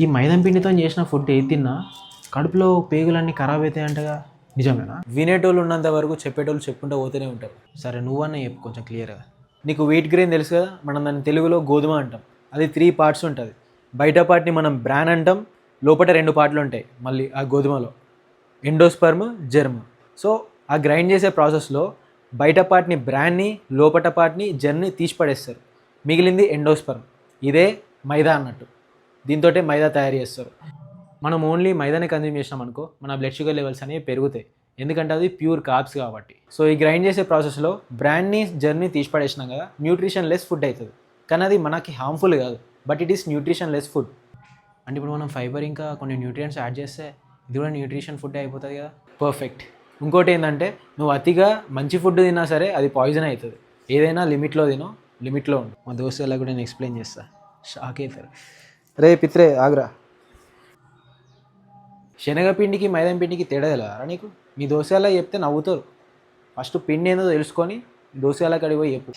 ఈ మైదం పిండితో చేసిన ఫుడ్ ఏది తిన్నా కడుపులో పేగులన్నీ ఖరాబ్ అవుతాయి అంటగా, నిజమేనా? వినేటోళ్ళు ఉన్నంత వరకు చెప్పేటోళ్ళు చెప్పుకుంటూ పోతూనే ఉంటారు. సరే నువ్వన్నా చెప్పు కొంచెం క్లియర్గా. నీకు వీట్ గ్రెయిన్ తెలుసు కదా, మనం దాన్ని తెలుగులో గోధుమ అంటాం. అది 3 పార్ట్స్ ఉంటుంది. బయట పార్ట్ని మనం బ్రాన్ అంటాం, లోపల 2 పార్ట్లు ఉంటాయి మళ్ళీ ఆ గోధుమలో, ఎండోస్పర్మ్, జెర్మ్. సో ఆ గ్రైండ్ చేసే ప్రాసెస్లో బయట పార్ట్ని బ్రాన్ని, లోపల పార్ట్ని జెర్మ్ని తీసి పడేస్తారు. మిగిలింది ఎండోస్పర్మ్. ఇదే మైదా అన్నట్టు. దీంతో మైదా తయారు చేస్తారు. మనం ఓన్లీ మైదానే కన్జ్యూమ్ చేసినాం అనుకో, మన బ్లడ్ షుగర్ లెవెల్స్ అనేవి పెరుగుతాయి. ఎందుకంటే అది ప్యూర్ కార్బ్స్ కాబట్టి. సో ఈ గ్రైండ్ చేసే ప్రాసెస్లో బ్రాండ్ని జర్నీ తీసి పడేసినాం కదా, న్యూట్రిషన్ లెస్ ఫుడ్ అవుతుంది. కానీ అది మనకి హార్మ్ఫుల్ కాదు, but it is nutrition less food. అంటే ఇప్పుడు మనం ఫైబర్ ఇంకా కొన్ని న్యూట్రియంట్స్ యాడ్ చేస్తే ఇది కూడా న్యూట్రిషన్ ఫుడ్ అయిపోతుంది కదా. పర్ఫెక్ట్. ఇంకోటి ఏంటంటే, నువ్వు అతిగా మంచి ఫుడ్ తిన్నా సరే అది పాయిజన్ అవుతుంది. ఏదైనా లిమిట్లో తినో, లిమిట్లో ఉండు. మా దోస్తులకు కూడా నేను ఎక్స్ప్లెయిన్ చేస్తా, షాక్ అవుతారు. రే పిత్రే ఆగ్రా. శనగపిండికి మైదాం పిండికి తేడా తెలియదా నీకు? మీ దోశలా చెప్తే నవ్వుతారు. ఫస్ట్ పిండి ఏందో తెలుసుకొని దోశలా కడిగి పోయి చెప్పు.